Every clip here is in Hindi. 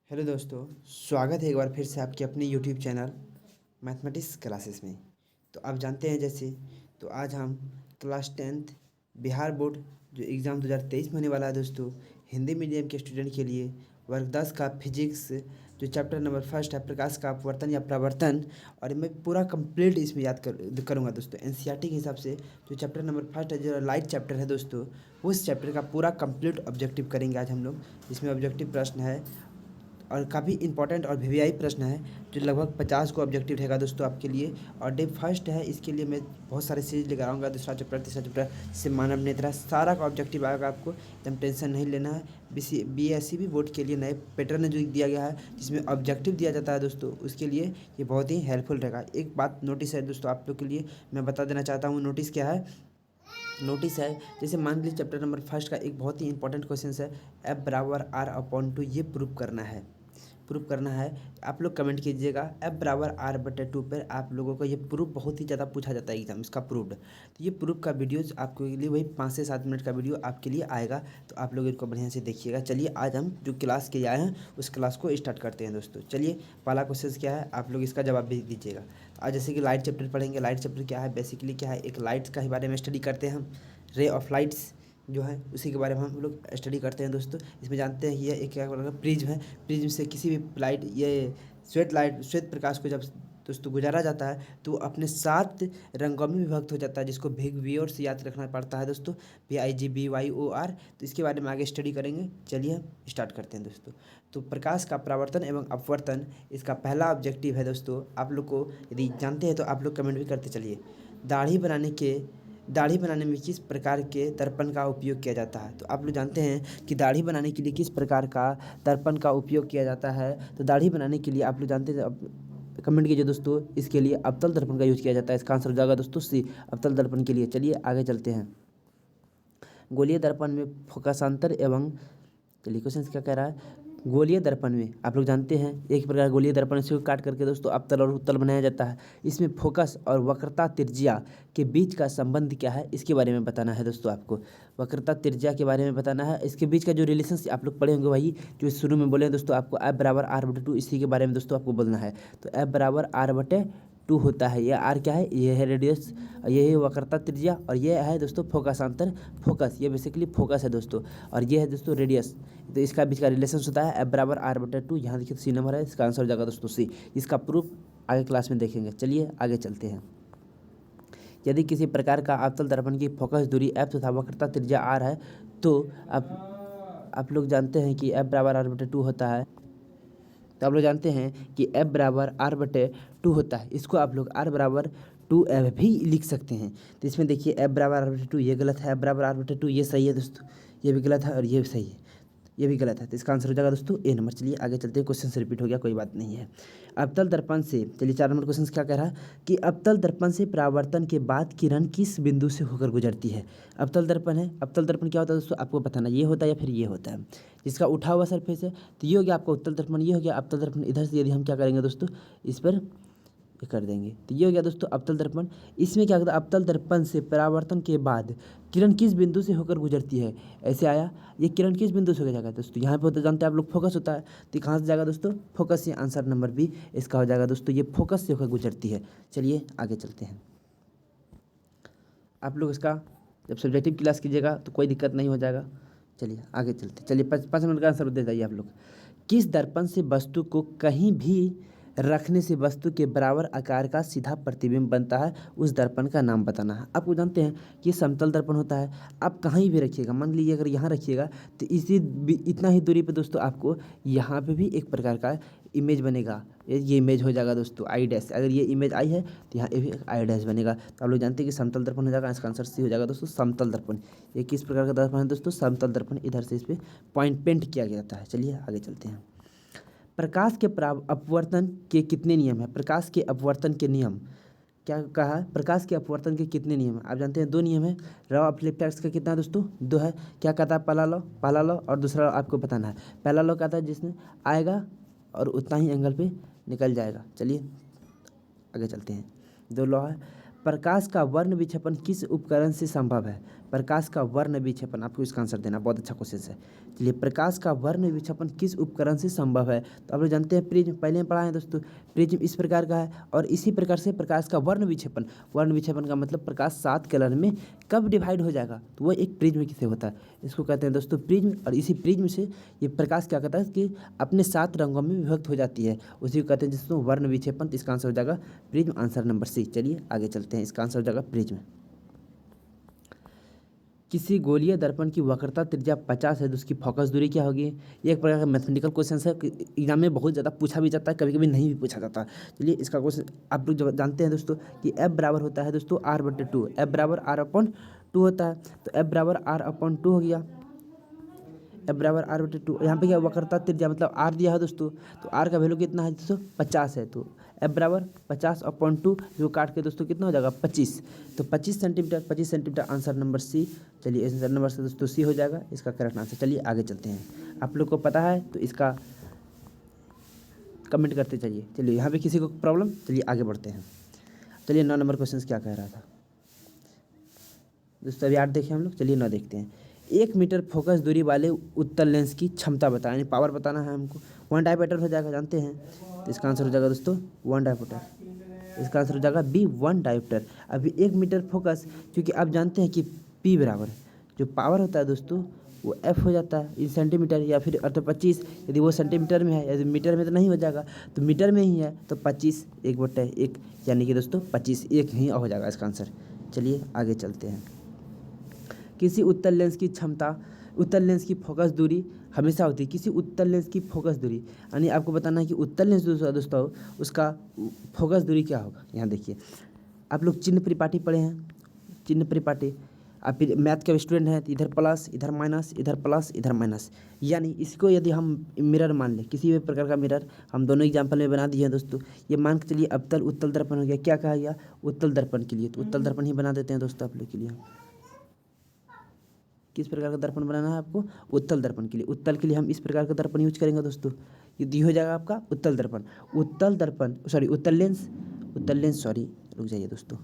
हेलो दोस्तों, स्वागत है एक बार फिर से आपके अपने यूट्यूब चैनल मैथमेटिक्स क्लासेस में। तो आप जानते हैं जैसे तो आज हम क्लास 10th बिहार बोर्ड जो एग्ज़ाम 2023 में होने वाला है दोस्तों, हिंदी मीडियम के स्टूडेंट के लिए वर्ग 10 का फिजिक्स जो चैप्टर नंबर फर्स्ट है प्रकाश का अपवर्तन या प्रवर्तन, और मैं पूरा कंप्लीट इसमें याद करूँगा दोस्तों। एनसीईआरटी के हिसाब से जो चैप्टर नंबर फर्स्ट है जो लाइट चैप्टर है दोस्तों, उस चैप्टर का पूरा कंप्लीट ऑब्जेक्टिव करेंगे आज हम लोग। इसमें ऑब्जेक्टिव प्रश्न है और काफ़ी इंपॉर्टेंट और वीवीआई प्रश्न है जो लगभग 50 को ऑब्जेक्टिव रहेगा दोस्तों आपके लिए। और डे फर्स्ट है, इसके लिए मैं बहुत सारे सीरीज लेकर आऊँगा, दूसरा चैप्टर तीसरा चैप्टर जिससे मानव नेत्रा सारा का ऑब्जेक्टिव आएगा आपको, एकदम टेंशन नहीं लेना है। बीएससी भी बोर्ड के लिए नए पैटर्न जो दिया गया है जिसमें ऑब्जेक्टिव दिया जाता है दोस्तों, उसके लिए ये बहुत ही हेल्पफुल रहेगा। एक बात नोटिस है दोस्तों आप लोग के लिए मैं बता देना चाहता हूँ। नोटिस क्या है? नोटिस है जैसे मान लीजिए चैप्टर नंबर फर्स्ट का एक बहुत ही इंपॉर्टेंट क्वेश्चन है, एफ बराबर आर अपॉन टू, ये प्रूव करना है। प्रूफ करना है, आप लोग कमेंट कीजिएगा एफ बराबर आर बटे टू पर। आप लोगों को ये प्रूफ बहुत ही ज़्यादा पूछा जाता है एग्जाम, इसका प्रूफ्ड। तो ये प्रूफ का वीडियोज आपके लिए वही 5 से 7 मिनट का वीडियो आपके लिए आएगा, तो आप लोग इनको बढ़िया से देखिएगा। चलिए आज हम जो क्लास के आए हैं उस क्लास को स्टार्ट करते हैं दोस्तों। चलिए पहला क्वेश्चन क्या है, आप लोग इसका जवाब भी दीजिएगा। आज जैसे कि लाइट चैप्टर पढ़ेंगे। लाइट चैप्टर क्या है, बेसिकली क्या है, एक लाइट्स का ही बारे में स्टडी करते हैं हम। रे ऑफ लाइट्स जो है उसी के बारे में हम लोग स्टडी करते हैं दोस्तों। इसमें जानते हैं ये एक क्या प्रिज्म है। प्रिज्म से किसी भी लाइट, ये श्वेत प्रकाश को जब दोस्तों गुजारा जाता है तो वो अपने 7 रंगों में विभक्त हो जाता है, जिसको बिग वी और से याद रखना पड़ता है दोस्तों, PIGBYOR। तो इसके बारे में आगे स्टडी करेंगे। चलिए हम स्टार्ट करते हैं दोस्तों। तो प्रकाश का परावर्तन एवं अपवर्तन, इसका पहला ऑब्जेक्टिव है दोस्तों। आप लोग को यदि जानते हैं तो आप लोग कमेंट भी करते चलिए। दाढ़ी बनाने में किस प्रकार के दर्पण का उपयोग किया जाता है? तो आप लोग जानते हैं कि दाढ़ी बनाने के लिए किस प्रकार का दर्पण का उपयोग किया जाता है। तो दाढ़ी बनाने के लिए आप लोग जानते हैं, कमेंट कीजिए दोस्तों। इसके लिए अवतल दर्पण का यूज किया जाता है। इसका आंसर हो जाएगा दोस्तों सी, अवतल दर्पण के लिए। चलिए आगे चलते हैं। गोलीय दर्पण में फोकसांतर एवं, चलिए क्वेश्चन क्या कह रहा है, गोलीय दर्पण में आप लोग जानते हैं एक प्रकार गोलीय दर्पण से काट करके दोस्तों अवतल और उत्तल बनाया जाता है। इसमें फोकस और वक्रता त्रिज्या के बीच का संबंध क्या है, इसके बारे में बताना है दोस्तों आपको। वक्रता त्रिज्या के बारे में बताना है, इसके बीच का जो रिलेशन आप लोग पढ़े होंगे वही जो शुरू में बोले दोस्तों आपको, एफ बराबर आर बटे टू, इसी के बारे में दोस्तों आपको बोलना है। तो एफ बराबर आर बटे टू होता है। ये आर क्या है, ये है रेडियस, ये है वक्रता त्रिज्या, और ये है दोस्तों फोकसांतर, फोकस, ये बेसिकली फोकस है दोस्तों, और ये है दोस्तों रेडियस। तो इसका बीच का रिलेशन होता है एफ बराबर आर बटे टू। यहाँ देखिए सी नंबर है, इसका आंसर हो जाएगा दोस्तों सी। इसका प्रूफ आगे क्लास में देखेंगे। चलिए आगे चलते हैं। यदि किसी प्रकार का अवतल दर्पण की फोकस दूरी एफ तथा वक्रता त्रिज्या आर है तो आप लोग जानते हैं कि एफ बराबर आर बटे टू होता है। तो आप लोग जानते हैं कि एफ बराबर आर बटे टू होता है। इसको आप लोग आर बराबर टू एफ भी लिख सकते हैं। तो इसमें देखिए एफ बराबर आर बटे टू ये गलत है, एफ बराबर आर बटे टू ये सही है दोस्तों, ये भी गलत है और ये भी सही है, ये भी गलत है। तो इसका आंसर हो जाएगा दोस्तों ए नंबर। चलिए आगे चलते हैं, क्वेश्चन से रिपीट हो गया, कोई बात नहीं है। अवतल दर्पण से, चलिए 4 नंबर क्वेश्चन क्या कह रहा है कि अवतल दर्पण से परावर्तन के बाद किरण किस बिंदु से होकर गुजरती है। अवतल दर्पण है, अवतल दर्पण क्या होता है दोस्तों आपको बताना, ये होता है या फिर ये होता है, जिसका उठा हुआ सरफेस है। तो ये हो गया आपका उत्तल दर्पण, ये हो गया अवतल दर्पण। इधर से यदि हम क्या करेंगे दोस्तों, इस पर ये कर देंगे, तो ये हो गया दोस्तों अवतल दर्पण। इसमें क्या होता है, अवतल दर्पण से परावर्तन के बाद किरण किस बिंदु से होकर गुजरती है, ऐसे आया, ये किरण किस बिंदु से होकर जाएगा दोस्तों, यहाँ पे होता जानते हैं आप लोग फोकस होता है, तो कहाँ से जाएगा दोस्तों, फोकस से। आंसर नंबर बी इसका हो जाएगा दोस्तों, ये फोकस से होकर गुजरती है। चलिए आगे चलते हैं। आप लोग इसका जब सब्जेक्टिव क्लास कीजिएगा तो कोई दिक्कत नहीं हो जाएगा। चलिए आगे चलते, चलिए 5 मिनट का आंसर दे जाइए आप लोग। किस दर्पण से वस्तु को कहीं भी रखने से वस्तु के बराबर आकार का सीधा प्रतिबिंब बनता है, उस दर्पण का नाम बताना है। आपको जानते हैं कि समतल दर्पण होता है, आप कहीं भी रखिएगा, मान लीजिए अगर यहाँ रखिएगा तो इतना ही दूरी पे दोस्तों आपको यहाँ पे भी एक प्रकार का इमेज बनेगा। ये इमेज हो जाएगा दोस्तों आई डैश, अगर ये इमेज आई है तो यहाँ भी आई डैश बनेगा। तो आप लोग जानते हैं कि समतल दर्पण हो जाएगा, इसका आंसर सी हो जाएगा दोस्तों, समतल दर्पण। ये किस प्रकार का दर्पण है दोस्तों, समतल दर्पण। इधर से इस पर पॉइंट पेंट किया गया था। चलिए आगे चलते हैं। प्रकाश के अपवर्तन के कितने नियम है, प्रकाश के अपवर्तन के नियम क्या कहा है, प्रकाश के अपवर्तन के कितने नियम है? आप जानते हैं 2 नियम है। लॉ ऑफ इलेक्ट्रिक्स का कितना है दोस्तों, 2 है। क्या कहता है, पहला लॉ और दूसरा आपको बताना है। पहला लॉ कहता है जिसमें आएगा और उतना ही एंगल पे निकल जाएगा। चलिए आगे चलते हैं। 2 लॉ है। प्रकाश का वर्ण विक्षेपण किस उपकरण से संभव है, प्रकाश का वर्ण विक्षेपण, आपको इसका आंसर देना, बहुत अच्छा क्वेश्चन है। चलिए, प्रकाश का वर्ण विक्षेपण किस उपकरण से संभव है? तो आप लोग जानते हैं प्रिज्म, पहले में पढ़ा है दोस्तों। प्रिज्म इस प्रकार का है और इसी प्रकार से प्रकाश का वर्ण विक्षेपण का मतलब प्रकाश 7 कलर में कब डिवाइड हो जाएगा, तो वो एक प्रिज्म से होता है। इसको कहते हैं दोस्तों प्रिज्म, और इसी प्रिज्म से ये प्रकाश क्या करता है कि अपने 7 रंगों में विभक्त हो जाती है, उसी को कहते हैं दोस्तों वर्ण विक्षेपण। इसका आंसर हो जाएगा प्रिज्म, आंसर नंबर सी। चलिए आगे चलते हैं, इसका आंसर हो जाएगा प्रिज्म। किसी गोलीय दर्पण की वक्रता त्रिज्या 50 है तो उसकी फोकस दूरी क्या होगी? ये एक प्रकार का मैथमेटिकल क्वेश्चन है, एग्जाम में बहुत ज़्यादा पूछा भी जाता है, कभी कभी नहीं भी पूछा जाता। चलिए, इसका क्वेश्चन आप लोग जानते हैं दोस्तों कि F बराबर होता है दोस्तों R/2, F बराबर R/2 होता है, तो F बराबर R/2 हो गया। F बराबर R/2, यहाँ पे क्या वक्रता त्रिज्या मतलब R दिया है दोस्तों, तो R का वैल्यू कितना है दोस्तों 50 है, तो F बराबर 50/2 जो काट के दोस्तों कितना हो जाएगा 25, तो 25 सेंटीमीटर, आंसर नंबर सी। चलिए, आंसर नंबर से दोस्तों सी हो जाएगा इसका करेक्ट आंसर। चलिए आगे चलते हैं, आप लोग को पता है तो इसका कमेंट करते चलिए। चलिए, यहाँ पे किसी को प्रॉब्लम, चलिए आगे बढ़ते हैं। चलिए 9 नंबर क्वेश्चन क्या कह रहा था दोस्तों, अभी 8 देखें हम लोग। चलिए 9 देखते हैं। 1 मीटर फोकस दूरी वाले उत्तल लेंस की क्षमता बताएं, यानी पावर बताना है हमको। 1 डायमीटर हो जाएगा, जानते हैं, तो इसका आंसर हो जाएगा दोस्तों 1 डायमीटर। इसका आंसर हो जाएगा बी 1 डायमीटर। अभी 1 मीटर फोकस, क्योंकि आप जानते हैं कि पी बराबर जो पावर होता है दोस्तों वो एफ हो जाता है इन सेंटीमीटर, या फिर 25, यदि वो सेंटीमीटर में है, यदि मीटर में तो नहीं हो जाएगा, तो मीटर में ही है, तो 25 1/1, यानी कि दोस्तों 25 1 ही हो जाएगा इसका आंसर। चलिए आगे चलते हैं। किसी उत्तल लेंस की क्षमता, उत्तल लेंस की फोकस दूरी हमेशा होती है, किसी उत्तल लेंस की फोकस दूरी, यानी आपको बताना है कि उत्तल लेंस दोस्तों उसका फोकस दूरी क्या होगा। यहाँ देखिए, आप लोग चिन्ह परिपाटी पढ़े हैं, चिन्ह परिपाटी, आप मैथ के स्टूडेंट हैं तो इधर प्लस इधर माइनस, इधर प्लस इधर माइनस, यानी इसको यदि हम मिरर मान लें, किसी भी प्रकार का मिरर, हम दोनों एग्जाम्पल में बना दिए हैं दोस्तों। ये मान के चलिए अवतल उत्तल दर्पण हो गया, क्या कहा गया उत्तल दर्पण के लिए, तो उत्तल दर्पण ही बना देते हैं दोस्तों आप लोग के लिए। किस प्रकार का दर्पण बनाना है आपको? उत्तल दर्पण के लिए। उत्तल के लिए हम इस प्रकार का दर्पण यूज करेंगे दोस्तों, ये दी हो जाएगा आपका उत्तल दर्पण। उत्तल दर्पण सॉरी उत्तल लेंस सॉरी रुक जाइए दोस्तों,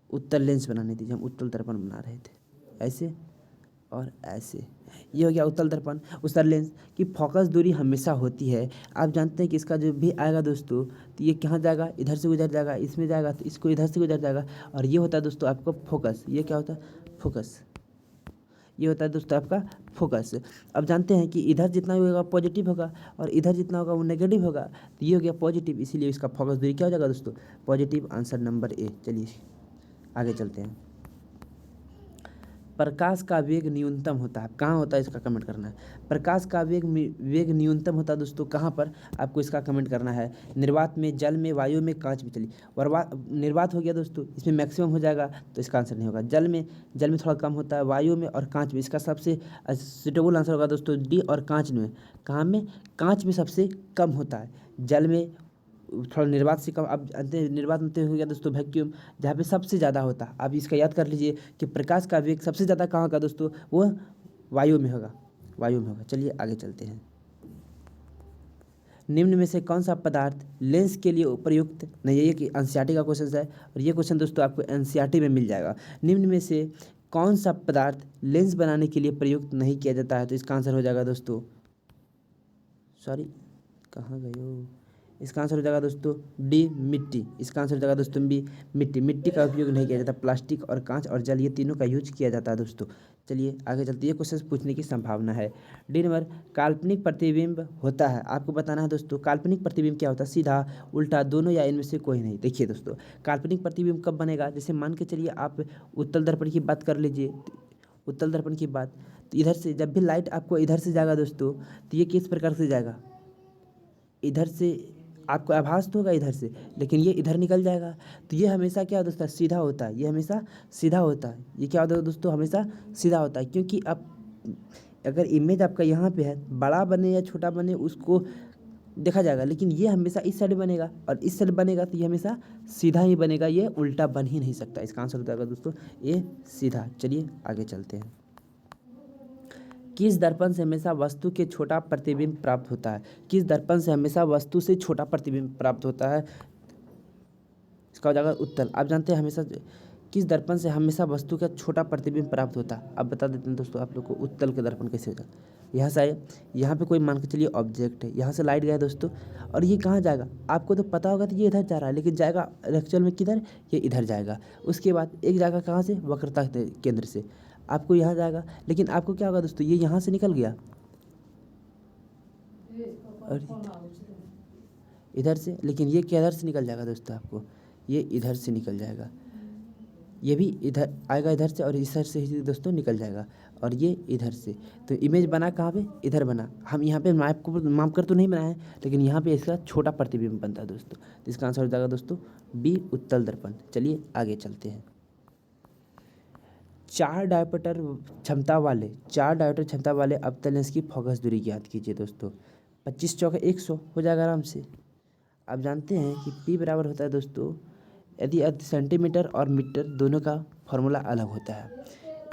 उत्तल लेंस बनाने दीजिए, हम उत्तल दर्पण बना रहे थे, ऐसे और ऐसे, ये हो गया उत्तल दर्पण। उत्तल लेंस की फोकस दूरी हमेशा होती है, आप जानते हैं कि इसका जो भी आएगा दोस्तों, तो ये कहाँ जाएगा, इधर से गुजर जाएगा, इसमें जाएगा तो इसको इधर से गुजर जाएगा, और ये होता है दोस्तों आपका फोकस। ये क्या होता है? फोकस। ये होता है दोस्तों आपका फोकस। अब जानते हैं कि इधर जितना होगा पॉजिटिव होगा और इधर जितना होगा वो नेगेटिव होगा, तो ये हो गया पॉजिटिव, इसीलिए इसका फोकस दूरी क्या हो जाएगा दोस्तों? Positive, answer number A. चलिए आगे चलते हैं। प्रकाश का वेग न्यूनतम होता है, कहाँ होता है इसका कमेंट करना है। प्रकाश का वेग न्यूनतम होता है दोस्तों कहाँ पर, आपको इसका कमेंट करना है। निर्वात में, जल में, वायु में, कांच में। चलिए, निर्वात हो गया दोस्तों, इसमें मैक्सिमम हो जाएगा, तो इसका आंसर नहीं होगा। जल में थोड़ा कम होता है, वायु में और कांच में। इसका सबसे सुटेबल आंसर होगा दोस्तों डी, और कांच में, कहाँ में? कांच में सबसे कम होता है। जल में थोड़ा निर्वात से कम, अब निर्वात में हो गया दोस्तों वैक्यूम, जहाँ पे सबसे ज़्यादा होता है। आप इसका याद कर लीजिए कि प्रकाश का वेग सबसे ज़्यादा कहाँ होगा दोस्तों? वो वायु में होगा, वायु में होगा। चलिए आगे चलते हैं। निम्न में से कौन सा पदार्थ लेंस के लिए उपयुक्त नहीं है? ये कि एनसीईआरटी का क्वेश्चन है, और ये क्वेश्चन दोस्तों आपको एनसीईआरटी में मिल जाएगा। निम्न में से कौन सा पदार्थ लेंस बनाने के लिए प्रयुक्त नहीं किया जाता है? तो इसका आंसर हो जाएगा दोस्तों, सॉरी कहाँ गए हो, इसका आंसर हो जाएगा दोस्तों डी, मिट्टी। इसका आंसर हो जाएगा दोस्तों बी, मिट्टी। मिट्टी का उपयोग नहीं किया जाता, प्लास्टिक और कांच और जल, ये तीनों का यूज किया जाता है दोस्तों। चलिए आगे चलते, ये क्वेश्चन पूछने की संभावना है। डी नंबर, काल्पनिक प्रतिबिंब होता है, आपको बताना है दोस्तों काल्पनिक प्रतिबिंब क्या होता है, सीधा, उल्टा, दोनों या इनमें से कोई नहीं। देखिए दोस्तों, काल्पनिक प्रतिबिंब कब बनेगा, जैसे मान के चलिए आप उत्तल दर्पण की बात कर लीजिए, उत्तल दर्पण की बात, तो इधर से जब भी लाइट आपको इधर से जाएगा दोस्तों, तो ये किस प्रकार से जाएगा, इधर से आपको आभास तो होगा इधर से, लेकिन ये इधर निकल जाएगा, तो ये हमेशा क्या होता है, सीधा होता है। ये हमेशा सीधा होता है। ये क्या होता है दोस्तों, हमेशा सीधा होता है, क्योंकि अब अगर इमेज आपका यहाँ पे है, बड़ा बने या छोटा बने उसको देखा जाएगा, लेकिन ये हमेशा इस साइड बनेगा और इस साइड बनेगा, तो ये हमेशा सीधा ही बनेगा, ये उल्टा बन ही नहीं सकता। इसका आंसर हो जाएगा दोस्तों ये सीधा। चलिए आगे चलते हैं। किस दर्पण से हमेशा वस्तु के छोटा प्रतिबिंब प्राप्त होता है? किस दर्पण से हमेशा वस्तु से छोटा प्रतिबिंब प्राप्त होता है? इसका हो जाएगा उत्तल। आप जानते हैं हमेशा किस दर्पण से हमेशा वस्तु का छोटा प्रतिबिंब प्राप्त होता है? अब बता देते हैं दोस्तों आप लोग को उत्तल के दर्पण कैसे होता है। यहाँ से आए, यहाँ पे कोई मान के चलिए ऑब्जेक्ट है, यहाँ से लाइट गया दोस्तों, और ये कहाँ जाएगा आपको तो पता होगा, तो ये इधर जा रहा है, लेकिन जाएगा एक्चुअल में किधर, ये इधर जाएगा। उसके बाद एक जाएगा कहाँ से, वक्रता के केंद्र से आपको यहाँ जाएगा, लेकिन आपको क्या होगा दोस्तों, ये यहाँ से निकल गया और इधर से, लेकिन ये किधर से निकल जाएगा दोस्तों, आपको ये इधर से निकल जाएगा, ये भी इधर आएगा इधर से, और इधर से ही दोस्तों निकल जाएगा, और ये इधर से। तो इमेज बना कहाँ पे, इधर बना। हम यहाँ पे मैप को माप कर तो नहीं बनाए हैं, लेकिन यहाँ पे इसका छोटा प्रतिबिंब बनता है दोस्तों। तो इसका आंसर हो जाएगा दोस्तों बी, उत्तल दर्पण। चलिए आगे चलते हैं। चार डायोप्टर क्षमता वाले अवतल लेंस की फोकस दूरी ज्ञात कीजिए दोस्तों। 25 चौके 100 हो जाएगा आराम से। आप जानते हैं कि P बराबर होता है दोस्तों, यदि सेंटीमीटर और मीटर दोनों का फॉर्मूला अलग होता है।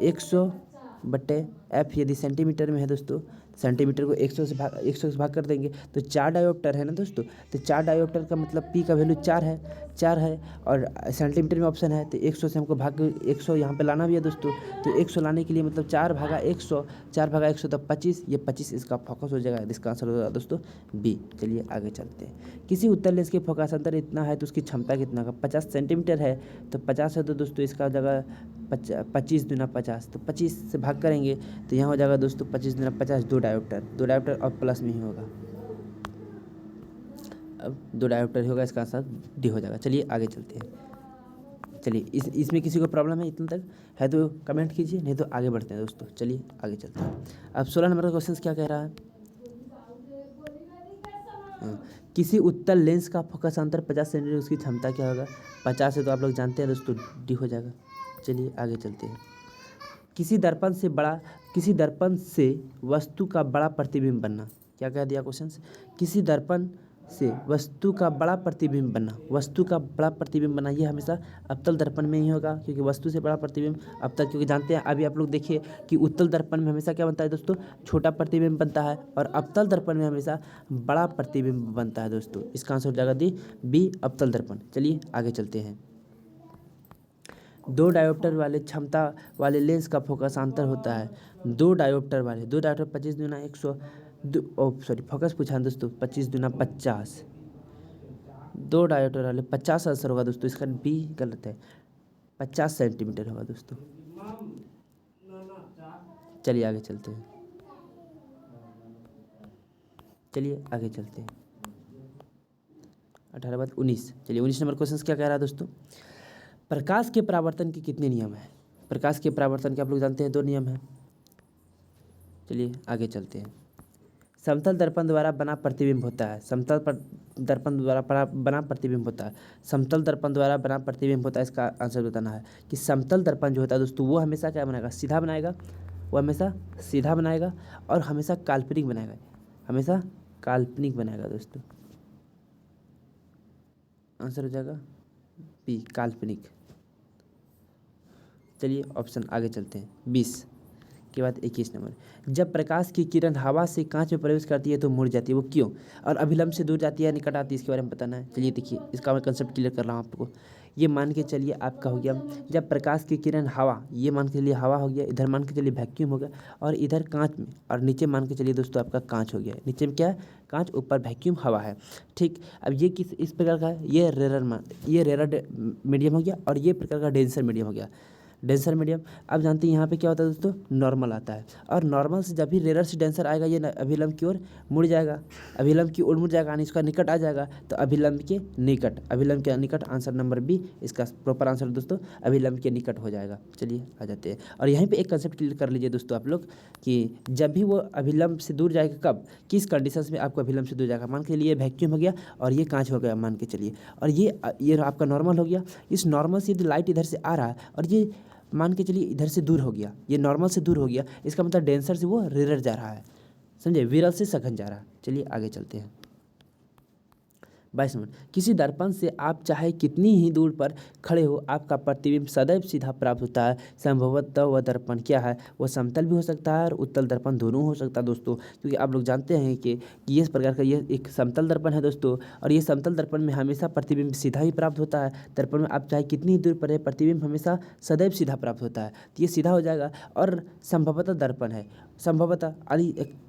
100/f यदि सेंटीमीटर में है दोस्तों, सेंटीमीटर को 100 से भाग कर देंगे तो 4 डायोप्टर है ना दोस्तों, तो 4 डायोप्टर का मतलब P का वैल्यू 4 है, और सेंटीमीटर में ऑप्शन है, तो 100 से हमको भाग 100 यहाँ पे लाना भी है दोस्तों। तो 100 लाने के लिए मतलब 4/100 तो 25, ये 25 इसका फोकस हो जाएगा। इसका आंसर हो जाएगा दोस्तों बी। चलिए आगे चलते हैं। किसी उत्तल लेंस के फोकस अंतर इतना है तो उसकी क्षमता कितना का, 50 सेंटीमीटर है, तो 50 है तो दोस्तों इसका जगह 25 दूना 50, तो 25 से भाग करेंगे तो यहाँ हो जाएगा दोस्तों 25 दूना 50, 2 डायोप्टर और प्लस में ही होगा। अब 2 डायोप्टर होगा, इसका आंसर डी हो जाएगा। चलिए आगे चलते हैं। चलिए इसमें किसी को प्रॉब्लम है इतना तक है तो कमेंट कीजिए, नहीं तो आगे बढ़ते हैं दोस्तों। चलिए आगे चलते हैं। अब 16 नंबर का क्वेश्चन क्या कह रहा है, किसी उत्तल लेंस का फोकस अंतर 50 सेंटीमीटर, उसकी क्षमता क्या होगा। 50 है तो आप लोग जानते हैं दोस्तों डी हो जाएगा। चलिए आगे चलते हैं। किसी दर्पण से वस्तु का बड़ा प्रतिबिंब बनना, क्या कह दिया क्वेश्चन, किसी दर्पण से वस्तु का बड़ा प्रतिबिंब बनना, ये हमेशा अवतल दर्पण में ही होगा, क्योंकि वस्तु से बड़ा प्रतिबिंब अवतल, क्योंकि जानते हैं अभी आप लोग देखिए कि उत्तल दर्पण में हमेशा क्या बनता है दोस्तों, छोटा प्रतिबिंब बनता है, और अवतल दर्पण में हमेशा बड़ा प्रतिबिंब बनता है दोस्तों। इसका आंसर हो जाएगा बी, अवतल दर्पण। चलिए आगे चलते हैं। 2 डायोप्टर वाले क्षमता वाले लेंस का फोकस अंतर होता है। 2 डायोप्टर 25 दूना 100, फोकस पूछा दोस्तों 25 दूना 50, 2 डायोप्टर वाले 50 आंसर होगा दोस्तों। इसका बी गलत है, 50 सेंटीमीटर होगा दोस्तों। चलिए आगे चलते हैं। 18 बाद 19। चलिए 19 नंबर क्वेश्चन क्या कह रहा है दोस्तों, प्रकाश के परावर्तन के कितने नियम हैं। प्रकाश के परावर्तन के आप लोग जानते हैं 2 नियम हैं। चलिए आगे चलते हैं। समतल दर्पण द्वारा बना प्रतिबिंब होता है। समतल दर्पण द्वारा बना प्रतिबिंब होता है। इसका आंसर बताना है कि समतल दर्पण जो होता है दोस्तों, वो हमेशा क्या बनाएगा, सीधा बनाएगा, और हमेशा काल्पनिक बनाएगा दोस्तों। आंसर हो जाएगा बी, काल्पनिक। चलिए ऑप्शन आगे चलते हैं। 20 के बाद 21 नंबर, जब प्रकाश की किरण हवा से कांच में प्रवेश करती है तो मुड़ जाती है, वो क्यों, और अभिलंब से दूर जाती है निकट आती है, इसके बारे में बताना है। चलिए देखिए, इसका मैं कंसेप्ट क्लियर कर रहा हूँ आपको। ये मान के चलिए आपका हो गया, जब प्रकाश की किरण हवा, ये मान के चलिए हवा हो गया, इधर मान के चलिए वैक्यूम हो गया, और इधर कांच में, और नीचे मान के चलिए दोस्तों आपका कांच हो गया। नीचे में क्या है, कांच, ऊपर वैक्यूम हवा है। ठीक, अब ये इस प्रकार का है, ये रेरर मीडियम हो गया, और ये प्रकार का डेंसर मीडियम हो गया। डेंसर मीडियम, अब जानते हैं यहाँ पे क्या होता है दोस्तों, नॉर्मल आता है, और नॉर्मल से जब भी रेरर से डेंसर आएगा, ये अभिलंब की ओर मुड़ जाएगा, यानी इसका निकट आ जाएगा, तो अभिलंब के निकट आंसर नंबर बी, इसका प्रॉपर आंसर दोस्तों अभिलंब के निकट हो जाएगा। चलिए आ जाते हैं, और यहीं पे एक कंसेप्ट क्लियर कर लीजिए दोस्तों आप लोग, कि जब भी वो अभिलंब से दूर जाएगा, कब, किस कंडीशंस में आपको अभिलंब से दूर जाएगा। मान के लिए वैक्यूम हो गया, और ये कांच हो गया मान के चलिए, और ये आपका नॉर्मल हो गया। इस नॉर्मल से यदि लाइट इधर से आ रहा है, और ये मान के चलिए इधर से दूर हो गया, ये नॉर्मल से दूर हो गया, इसका मतलब डेंसर से वो रेरर जा रहा है, समझे, विरल से सघन जा रहा है। चलिए आगे चलते हैं। 22 नंबर, किसी दर्पण से आप चाहे कितनी ही दूर पर खड़े हो आपका प्रतिबिंब सदैव सीधा प्राप्त होता है। संभवतः वह दर्पण क्या है, वह समतल भी हो सकता है और उत्तल दर्पण दोनों हो सकता है दोस्तों, क्योंकि आप लोग जानते हैं कि इस प्रकार का ये एक समतल दर्पण है दोस्तों, और ये समतल दर्पण में हमेशा प्रतिबिंब सीधा ही प्राप्त होता है। दर्पण में आप चाहे कितनी ही दूर पर है, प्रतिबिंब हमेशा सदैव सीधा प्राप्त होता है, तो ये सीधा हो जाएगा। और संभवतः दर्पण है, संभवतः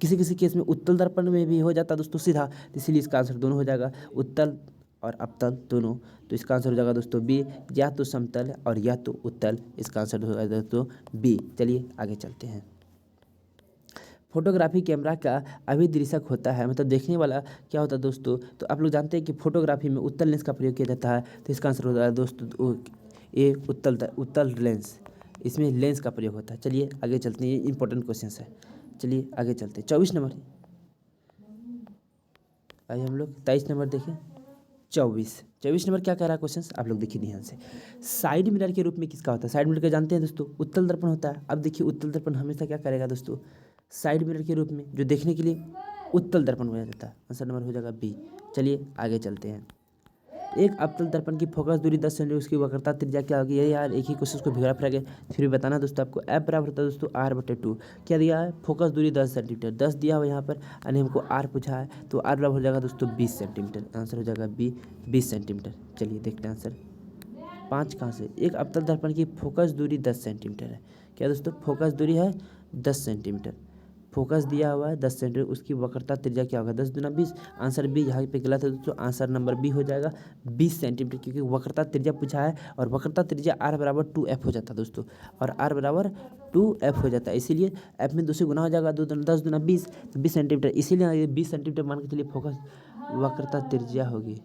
किसी किसी केस में उत्तल दर्पण में भी हो जाता है दोस्तों सीधा, तो इसीलिए इसका आंसर दोनों हो जाएगा, उत्तल और अवतल दोनों। तो इसका आंसर हो जाएगा दोस्तों बी, या तो समतल और या तो उत्तल, इसका आंसर हो जाएगा दोस्तों बी। चलिए आगे चलते हैं। फोटोग्राफी कैमरा का अभिदृशक होता है, मतलब देखने वाला क्या होता है दोस्तों, तो आप लोग जानते हैं कि फोटोग्राफी में उत्तल लेंस का प्रयोग किया जाता है, तो इसका आंसर होता है दोस्तों ए, उत्तल लेंस, इसमें लेंस का प्रयोग होता है। चलिए आगे चलते हैं, ये इंपॉर्टेंट क्वेश्चन है। चलिए आगे चलते हैं। 24 नंबर, आइए हम लोग 23 नंबर देखें। 24 नंबर क्या कह रहा है क्वेश्चन, आप लोग देखिए ध्यान से। साइड मिरर के रूप में किसका होता है, साइड मिरर का जानते हैं दोस्तों उत्तल दर्पण होता है। अब देखिए उत्तल दर्पण हमेशा क्या करेगा दोस्तों, साइड मिरर के रूप में जो देखने के लिए उत्तल दर्पण हो जाता है, आंसर नंबर हो जाएगा बी। चलिए आगे चलते हैं। एक अवतल दर्पण की फोकस दूरी 10 सेंटीमीटर, उसकी वक्रता त्रिज्या क्या होगी, ये यार एक ही क्वेश्चन को भिगा फिरा के फिर भी बताना दोस्तों आपको। एफ बराबर होता है दोस्तों R/2, क्या दिया है, फोकस दूरी 10 सेंटीमीटर, 10 दिया हुआ यहाँ पर, यानी हमको R पूछा है, तो R बराबर हो जाएगा दोस्तों 20 सेंटीमीटर, आंसर हो जाएगा बी 20 सेंटीमीटर। चलिए देखते हैं आंसर 5 कहाँ से। एक अवतल दर्पण की फोकस दूरी 10 सेंटीमीटर है, क्या दोस्तों फोकस दूरी है 10 सेंटीमीटर, फोकस दिया हुआ है 10 सेंटीमीटर, उसकी वक्रता त्रिज्या क्या होगा 10 दूना 20, आंसर बी यहाँ पे गलत है दोस्तों, आंसर नंबर बी हो जाएगा 20 सेंटीमीटर, क्योंकि वक्रता त्रिज्या पूछा है और वक्रता त्रिज्या R बराबर 2F हो जाता है दोस्तों, और R बराबर 2F हो जाता है, इसीलिए F में 2 से गुना हो जाएगा, 10 दूना 20, तो 20 सेंटीमीटर, इसीलिए ये 20 सेंटीमीटर मान के चलिए फोकस वक्रता त्रिज्या होगी,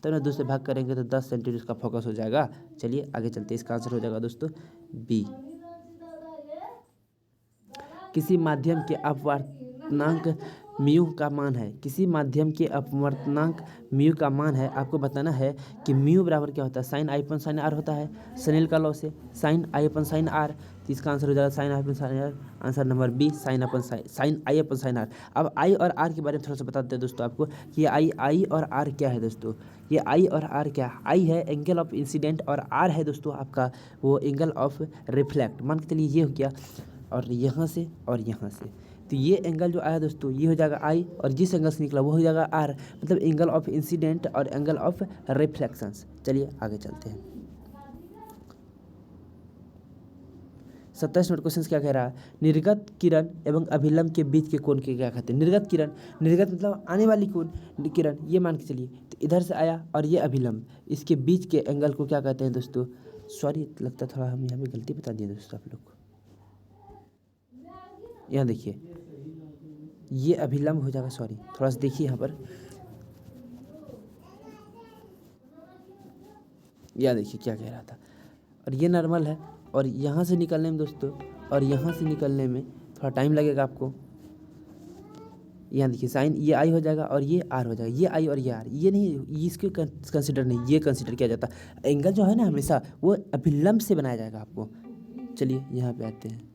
तो ना 2 से भाग करेंगे तो 10 सेंटीमीटर इसका फोकस हो जाएगा। चलिए आगे चलते हैं, इसका आंसर हो जाएगा दोस्तों बी। किसी माध्यम के अपवर्तनांक म्यू का मान है, किसी माध्यम के अपवर्तनांक म्यू का मान है, आपको बताना है कि म्यू बराबर क्या होता है, sine I upon sine R होता है, सनेल का लॉ से sine I upon sine R, तो इसका आंसर हो जाएगा sine I upon sine R, answer number B sine I upon sine R. अब आई और आर के बारे में थोड़ा सा बता देते हैं दोस्तों आपको कि आई और आर क्या है दोस्तों, ये आई और आर क्या है, आई है एंगल ऑफ इंसिडेंट और आर है दोस्तों आपका वो एंगल ऑफ रिफ्लेक्ट, मान के चलिए ये हो गया, और यहाँ से और यहाँ से, तो ये एंगल जो आया दोस्तों ये हो जाएगा आई, और जिस एंगल से निकला वो हो जाएगा आर, मतलब एंगल ऑफ इंसिडेंट और एंगल ऑफ रिफ्लेक्शंस। चलिए आगे चलते हैं। 27 नंबर क्वेश्चन क्या कह रहा है, निर्गत किरण एवं अभिलंब के बीच के कोण के क्या कहते हैं, निर्गत किरण, निर्गत मतलब आने वाली किरण, ये मान के चलिए, तो इधर से आया और ये अभिलंब, इसके बीच के एंगल को क्या कहते हैं दोस्तों, सॉरी लगता थोड़ा हम यहाँ पे गलती बता दिए दोस्तों आप लोग को, यहाँ देखिए ये अभिलंब हो जाएगा, सॉरी थोड़ा सा देखिए यहाँ पर, यहाँ देखिए क्या कह रहा था, और ये नॉर्मल है, और यहाँ से निकलने में दोस्तों, और यहाँ से निकलने में थोड़ा टाइम लगेगा आपको, यहाँ देखिए साइन ये आई हो जाएगा और ये आर हो जाएगा, ये आई और ये आर, ये नहीं इसके कंसिडर नहीं, ये कंसिडर किया जाता है, एंगल जो है ना हमेशा वो अभिलंब से बनाया जाएगा आपको। चलिए यहाँ पे आते हैं,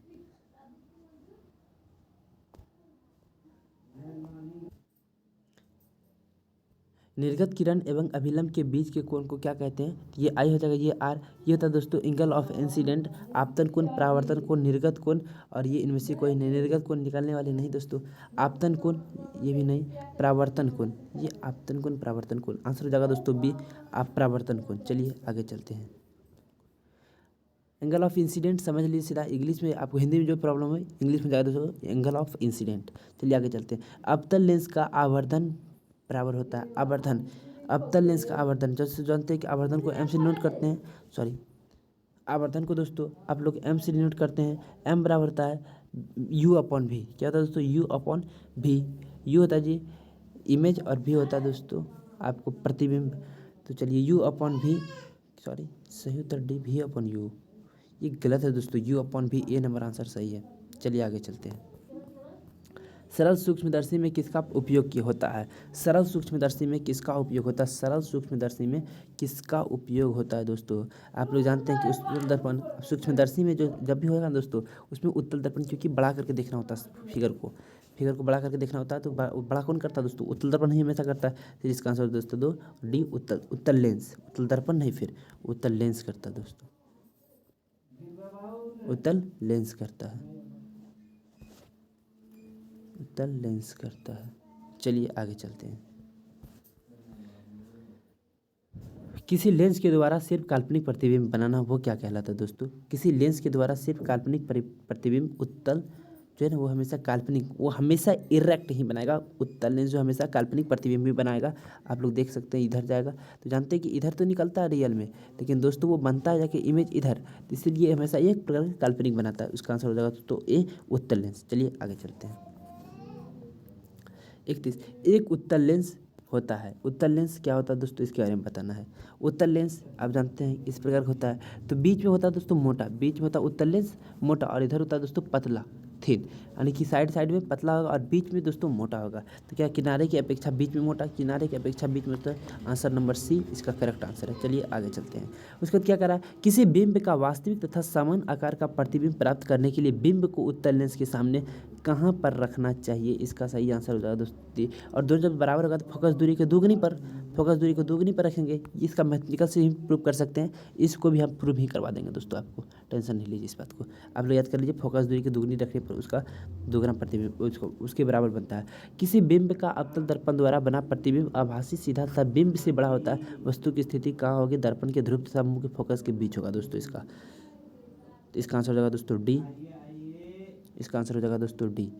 निर्गत किरण एवं अभिलंब के बीच के कोण को क्या कहते हैं, ये आई हो जाएगा, ये आर, ये होता है दोस्तों एंगल ऑफ इंसिडेंट, आपतन कोण, परावर्तन कोण, निर्गत कोण, और ये इनमें से कोई नहीं, निर्गत कोण निकालने वाले नहीं दोस्तों, आपतन कोण ये भी नहीं, परावर्तन कोण, ये आपतन कोण परावर्तन कोण, आंसर हो जाएगा दोस्तों बी आप परावर्तन कोण। चलिए आगे चलते हैं। एंगल ऑफ इंसिडेंट समझ लीजिए सीधा, इंग्लिश में आपको हिंदी में जो प्रॉब्लम है इंग्लिश में जाएगा दोस्तों एंगल ऑफ इंसिडेंट। चलिए आगे चलते हैं। अवतल लेंस का आवर्धन बराबर होता है आवर्धन, अवतल लेंस का आवर्धन, जैसे जानते हैं कि आवर्धन को एम से डिनोट करते हैं, सॉरी आवर्धन को दोस्तों आप लोग एम से डिनोट करते हैं, एम बराबर होता है यू अपॉन भी, क्या होता है दोस्तों यू अपॉन भी, यू होता है जी इमेज और भी होता है दोस्तों आपको प्रतिबिंब, तो चलिए यू अपॉन भी, सॉरी सही उत्तर डी भी अपॉन यू, ये गलत है दोस्तों, यू अपॉन भी ए नंबर आंसर सही है। चलिए आगे चलते हैं। सरल सूक्ष्मदर्शी में किसका उपयोग किया होता है, सरल सूक्ष्मदर्शी में किसका उपयोग होता है, सरल सूक्ष्मदर्शी में किसका उपयोग होता है दोस्तों, आप लोग जानते हैं कि उत्तल दर्पण सूक्ष्मदर्शी में जो जब भी होगा दोस्तों उसमें उत्तल दर्पण क्योंकि बड़ा करके देखना होता है फिगर को, फिगर को बड़ा करके देखना होता है तो बड़ा कौन करता है दोस्तों, उत्तल दर्पण ही हमेशा करता है। फिर इसका आंसर दोस्तों दो डी, उत्तल लेंस, उत्तल दर्पण नहीं, फिर उत्तल लेंस करता है दोस्तों, उत्तल लेंस करता है, उत्तल लेंस करता है। चलिए आगे चलते हैं। किसी लेंस के द्वारा सिर्फ काल्पनिक प्रतिबिंब बनाना वो क्या कहलाता है दोस्तों, किसी लेंस के द्वारा सिर्फ काल्पनिक प्रतिबिंब, उत्तल जो है ना वो हमेशा काल्पनिक, वो हमेशा इरेक्ट ही बनाएगा। उत्तल लेंस जो हमेशा काल्पनिक प्रतिबिंब भी बनाएगा। आप लोग देख सकते हैं इधर जाएगा तो जानते हैं कि इधर तो निकलता है रियल में, लेकिन दोस्तों वो बनता है जाके इमेज इधर, तो इसलिए हमेशा एक प्रकार का काल्पनिक बनाता है। उसका आंसर हो जाएगा तो ए, उत्तल लेंस। चलिए आगे चलते हैं। 31, एक उत्तल लेंस होता है। उत्तल लेंस क्या होता है दोस्तों, इसके बारे में बताना है। उत्तल लेंस आप जानते हैं इस प्रकार का होता है, तो बीच में होता है दोस्तों मोटा, बीच में होता है उत्तल लेंस मोटा, और इधर होता है दोस्तों पतला, थिन, यानी कि साइड साइड में पतला होगा और बीच में दोस्तों मोटा होगा। तो क्या किनारे की अपेक्षा बीच में मोटा, किनारे की अपेक्षा बीच में, तो आंसर नंबर सी इसका करेक्ट आंसर है। चलिए आगे चलते हैं। उसके बाद क्या करा, किसी बिंब का वास्तविक तथा समान आकार का प्रतिबिंब प्राप्त करने के लिए बिंब को उत्तल लेंस के सामने कहाँ पर रखना चाहिए, इसका सही आंसर हो जाएगा दोस्तों। और दोनों जब बराबर होगा तो फोकस दूरी के दोगुनी पर, फोकस दूरी को दोगुनी पर रखेंगे। इसका मैथमेटिकल से ही प्रूव कर सकते हैं, इसको भी हम प्रूव ही करवा देंगे दोस्तों, आपको टेंशन नहीं लीजिए इस बात को। आप लोग याद कर लीजिए, फोकस दूरी की दोगुनी रखने पर उसका दोगुना प्रतिबिंब उसको उसके बराबर बनता है। किसी बिंब का अवतल दर्पण द्वारा बना प्रतिबिंब आभासी सीधा तथा बिंब से बड़ा होता है। वस्तु की स्थिति कहाँ होगी, दर्पण के ध्रुव तथा मुख्य फोकस के बीच होगा दोस्तों। इसका आंसर हो जाएगा दोस्तों डी, इसका आंसर हो जाएगा दोस्तों डी,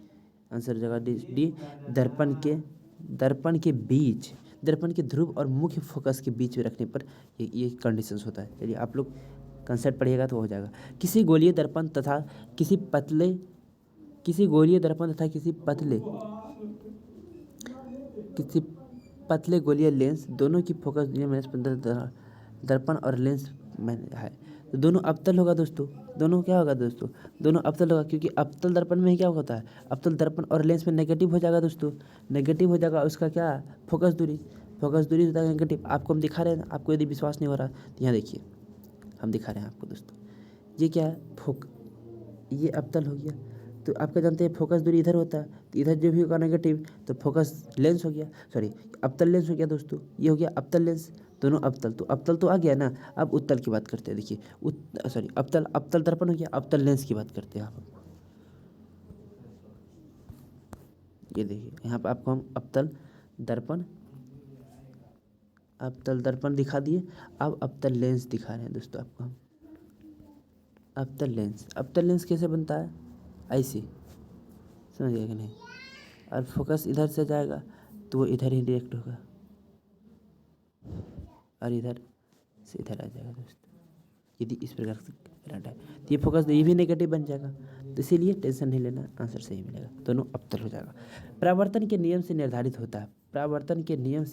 आंसर हो जाएगा डी। दर्पण के बीच, दर्पण के ध्रुव और मुख्य फोकस के बीच में रखने पर ये कंडीशंस होता है। चलिए आप लोग कंसेप्ट पढ़िएगा तो हो जाएगा। किसी गोलीय दर्पण तथा किसी पतले गोलीय लेंस दोनों की फोकस दूरी दर्पण और लेंस में है, तो दोनों अवतल होगा दोस्तों। दोनों क्या होगा दोस्तों, दोनों अवतल होगा, क्योंकि अवतल दर्पण में ही क्या होता है, अवतल दर्पण और लेंस में नेगेटिव हो जाएगा दोस्तों, नेगेटिव हो जाएगा उसका क्या, फोकस दूरी हो जाएगा नेगेटिव। आपको हम दिखा रहे हैं, आपको यदि विश्वास नहीं हो रहा तो यहाँ देखिए, हम दिखा रहे हैं आपको दोस्तों। ये क्या है, ये अवतल हो गया, तो आपका जानते हैं फोकस दूरी इधर होता है, तो इधर जो भी होगा नेगेटिव तो फोकस लेंस हो गया, सॉरी अवतल लेंस हो गया दोस्तों। ये हो गया अवतल लेंस, दोनों अवतल, तो अवतल तो आ गया ना। अब उत्तल की बात करते हैं, देखिए सॉरी अवतल दर्पण हो गया, अवतल लेंस की बात करते हैं आप। ये देखिए यहाँ पर आपको हम अवतल दर्पण दिखा दिए, अब अवतल लेंस दिखा रहे हैं दोस्तों आपको हम। अवतल लेंस कैसे बनता है, ऐसे समझ गया कि नहीं, और फोकस इधर से जाएगा तो वो इधर ही डायरेक्ट होगा और इधर से इधर आ जाएगा दोस्तों। यदि इस प्रकार से करंट है तो ये फोकस, ये भी नेगेटिव बन जाएगा, तो इसीलिए टेंशन नहीं लेना, आंसर सही मिलेगा, दोनों अवतल हो जाएगा। परावर्तन के नियम से निर्धारित होता है, परावर्तन के नियम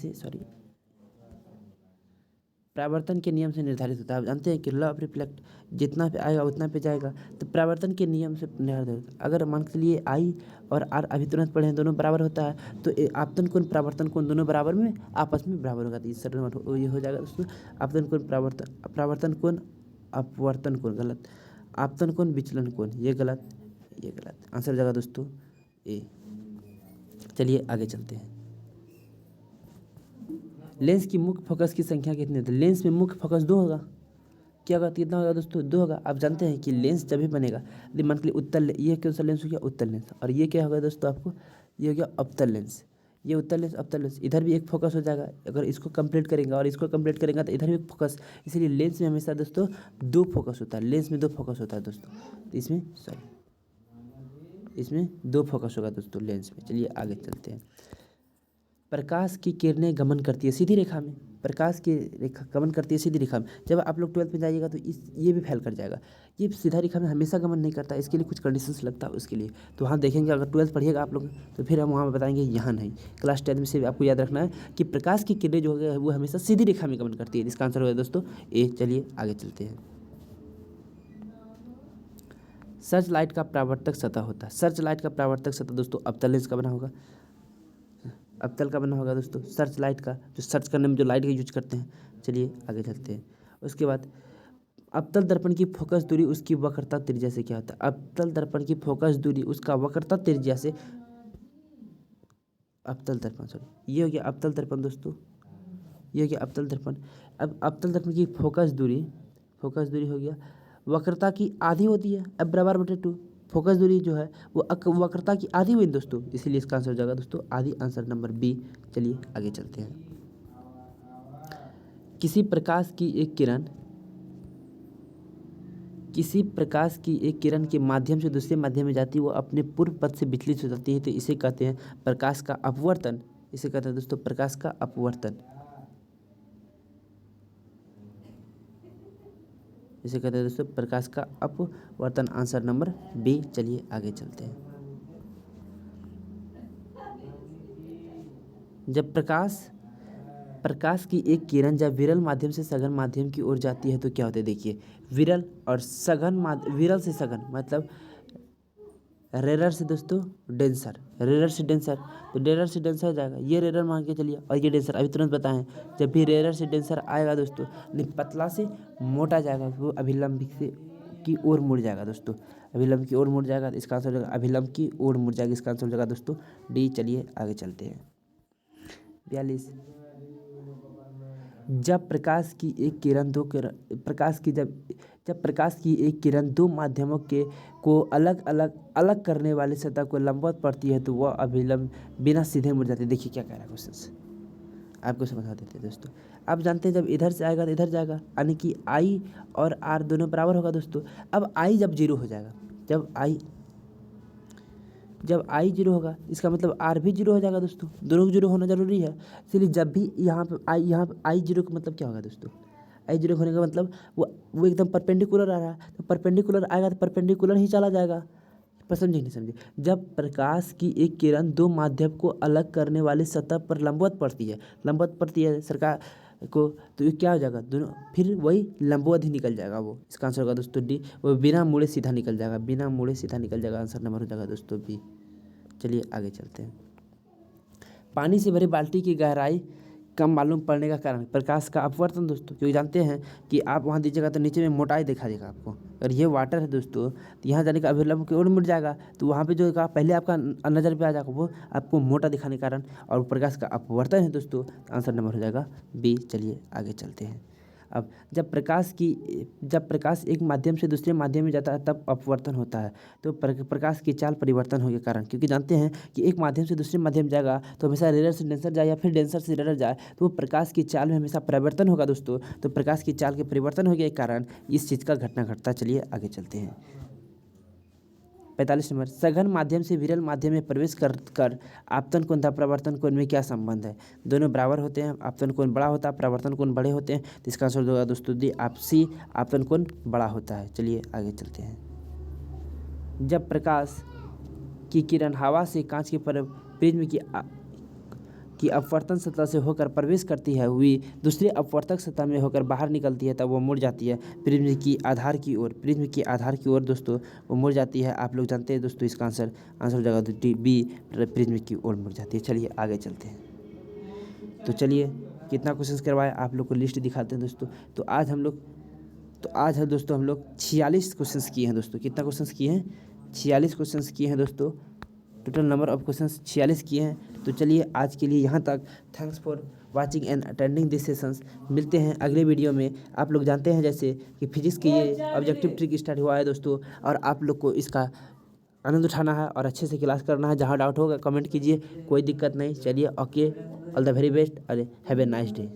से निर्धारित होता है। आप जानते हैं कि लॉ ऑफ रिफ्लेक्ट, जितना पे आएगा उतना पे जाएगा, तो परावर्तन के नियम से निर्धारित। अगर मान के लिए आई और आर अभी तुरंत पढ़े हैं, दोनों बराबर होता है, तो आपतन कोण परावर्तन कोण दोनों बराबर में आपस में बराबर होगा, तो इस तरह ये हो जाएगा दोस्तों। आपतन कोण परावर्तन कोण अपवर्तन कोण गलत, आपतन कोण विचलन कोण ये गलत, ये गलत, आंसर हो जाएगा दोस्तों ए। चलिए आगे चलते हैं। लेंस की मुख्य फोकस की संख्या कितनी होती है, लेंस में मुख्य फोकस 2 होगा। क्या होगा, कितना होगा दोस्तों, 2 होगा। आप जानते हैं कि लेंस जब भी बनेगा, मान के लिए उत्तल, ये कौन सा लेंस हो गया, उत्तल लेंस, और ये क्या होगा दोस्तों आपको, ये हो गया अवतल लेंस, ये उत्तल लेंस अवतल लेंस, इधर भी एक फोकस हो जाएगा। अगर इसको कंप्लीट करेंगे और इसको कंप्लीट करेंगे तो इधर भी एक फोकस, इसीलिए लेंस में हमेशा दोस्तों 2 फोकस होता है, लेंस में 2 फोकस होता है दोस्तों, तो इसमें 2 फोकस होगा दोस्तों लेंस में। चलिए आगे चलते हैं। प्रकाश की किरणें गमन करती है सीधी रेखा में, प्रकाश की रेखा गमन करती है सीधी रेखा में। जब आप लोग 12th में जाइएगा तो ये भी फेल कर जाएगा, ये सीधा रेखा में हमेशा गमन नहीं करता, इसके लिए कुछ कंडीशंस लगता है उसके लिए, तो वहाँ देखेंगे। अगर 12th पढ़िएगा आप लोग तो फिर हम वहाँ बताएंगे, यहाँ नहीं। क्लास 10 में से आपको याद रखना है कि प्रकाश की किरणें जो है वो हमेशा सीधी रेखा में गमन करती है, इसका आंसर होगा दोस्तों ए। चलिए आगे चलते हैं। सर्च लाइट का परावर्तक सतह होता है, सर्च लाइट का परावर्तक सतह दोस्तों अवतल लेंस का बना होगा, अवतल का बना होगा दोस्तों, सर्च लाइट का, जो सर्च करने में जो लाइट का यूज करते हैं। चलिए आगे चलते हैं। उसके बाद अवतल दर्पण की फोकस दूरी उसकी वक्रता त्रिज्या से क्या होता है, अवतल दर्पण की फोकस दूरी उसका वक्रता त्रिज्या से अवतल दर्पण, सॉरी ये हो गया अवतल दर्पण दोस्तों, ये हो गया अवतल दर्पण। अब अवतल दर्पण की फोकस दूरी हो गया वक्रता की आधी होती है, अब बराबर बटे 2। फोकस दूरी जो है वो वक्रता की आधी हुई दोस्तों, इसीलिए इसका आंसर हो जाएगा दोस्तों आधी, आंसर नंबर बी। चलिए आगे चलते हैं। किसी प्रकाश की एक किरण के माध्यम से दूसरे माध्यम में जाती है, वो अपने पूर्व पथ से विचलित हो जाती है, तो इसे कहते हैं प्रकाश का अपवर्तन। इसे कहते हैं दोस्तों प्रकाश का अपवर्तन, इसे कहते हैं दोस्तों प्रकाश का अपवर्तन, आंसर नंबर बी। चलिए आगे चलते हैं। जब प्रकाश की एक किरण जब विरल माध्यम से सघन माध्यम की ओर जाती है तो क्या होता है, देखिए विरल और सघन, विरल से सघन मतलब रेरर से दोस्तों डेंसर, रेरर से डेंसर, तो रेरर से डेंसर हो जाएगा, ये रेरर मान के चलिए और ये डेंसर। अभी तुरंत बताएं, जब भी रेरर से डेंसर आएगा दोस्तों, नहीं पतला से मोटा जाएगा, वो अभिलंब से की ओर मुड़ जाएगा दोस्तों, अभिलंब की ओर मुड़ जाएगा, तो इसका आंसर हो जाएगा अभिलंब की ओर मुड़ जाएगा, इसका आंसर हो जाएगा दोस्तों डी। चलिए आगे चलते हैं। 42, जब प्रकाश की एक किरण जब प्रकाश की एक किरण दो माध्यमों के को अलग करने वाली सतह को लंबवत पड़ती है तो वह अभिलंब बिना सीधे मुड़ जाती है। देखिए क्या कह रहा है क्वेश्चन, आपको समझा देते हैं दोस्तों। आप जानते हैं जब इधर से आएगा तो इधर जाएगा, यानी कि आई और आर दोनों बराबर होगा दोस्तों। अब आई जब जीरो हो जाएगा, जब आई जीरो होगा इसका मतलब आर भी जीरो हो जाएगा दोस्तों, दोनों जीरो होना जरूरी है। इसलिए जब भी यहाँ पे आई जीरो का मतलब क्या होगा दोस्तों, आई जीरो होने का मतलब वो एकदम परपेंडिकुलर आ रहा है, तो परपेंडिकुलर आएगा तो परपेंडिकुलर ही चला जाएगा। पर समझे नहीं समझे, जब प्रकाश की एक किरण दो माध्यम को अलग करने वाली सतह पर लंबवत पड़ती है सरकार को, तो ये क्या हो जाएगा, दोनों फिर वही लंबवत ही निकल जाएगा वो। इसका आंसर होगा दोस्तों डी, वो बिना मुड़े सीधा निकल जाएगा, आंसर नंबर हो जाएगा दोस्तों बी। चलिए आगे चलते हैं। पानी से भरी बाल्टी की गहराई कम मालूम पड़ने का कारण प्रकाश का अपवर्तन दोस्तों, क्योंकि जानते हैं कि आप वहाँ दीजिएगा तो नीचे में मोटाई दिखा देगा आपको। अगर ये वाटर है दोस्तों तो यहाँ जाने का अभिलंब की ओर मुड़ जाएगा, तो वहाँ पे जो का पहले आपका नज़र पे आ जाएगा वो आपको मोटा दिखाने के कारण, और प्रकाश का अपवर्तन है दोस्तों, आंसर नंबर हो जाएगा बी। चलिए आगे चलते हैं। अब जब प्रकाश एक माध्यम से दूसरे माध्यम में जाता है तब अपवर्तन होता है, तो प्रकाश की चाल परिवर्तन होने के कारण, क्योंकि जानते हैं कि एक माध्यम से दूसरे माध्यम जाएगा तो हमेशा रेरर से डेंसर जाए या फिर डेंसर से रेरर जाए, तो वो प्रकाश की चाल में हमेशा परिवर्तन होगा दोस्तों। तो प्रकाश की चाल के परिवर्तन होने के कारण इस चीज़ का घटना घटता। चलिए आगे चलते हैं। 45 नंबर, सघन माध्यम से विरल माध्यम में प्रवेश कर आपतन कोण तथा प्रवर्तन कोण में क्या संबंध है। दोनों बराबर होते हैं, आपतन कोण बड़ा होता है, प्रवर्तन कोण बड़े होते हैं, तो इसका आंसर होगा दोस्तों दी आप सी, आपतन कोण बड़ा होता है। चलिए आगे चलते हैं। जब प्रकाश की किरण हवा से कांच के प्रिज्म की अपवर्तन सतह से होकर प्रवेश करती है, हुई दूसरी अपवर्तक सतह में होकर बाहर निकलती है, तब वो मुड़ जाती है प्रिज्म की आधार की ओर दोस्तों, वो मुड़ जाती है। आप लोग जानते हैं दोस्तों इसका आंसर हो जाएगा डी बी, प्रिज्म की ओर मुड़ जाती है। चलिए आगे चलते हैं। तो चलिए कितना क्वेश्चन करवाए आप लोग को लिस्ट दिखाते हैं दोस्तों। तो आज हम लोग 46 क्वेश्चन किए हैं दोस्तों। कितना क्वेश्चन किए हैं, 46 क्वेश्चन किए हैं दोस्तों। टोटल नंबर ऑफ क्वेश्चन 46 किए हैं। तो चलिए आज के लिए यहाँ तक। Thanks for watching and attending this sessions. मिलते हैं अगले वीडियो में। आप लोग जानते हैं जैसे कि फिजिक्स की ये ऑब्जेक्टिव ट्रिक स्टार्ट हुआ है दोस्तों, और आप लोग को इसका आनंद उठाना है और अच्छे से क्लास करना है। जहाँ डाउट होगा कमेंट कीजिए, कोई दिक्कत नहीं। चलिए okay, all the very best और हैव ए नाइस डे।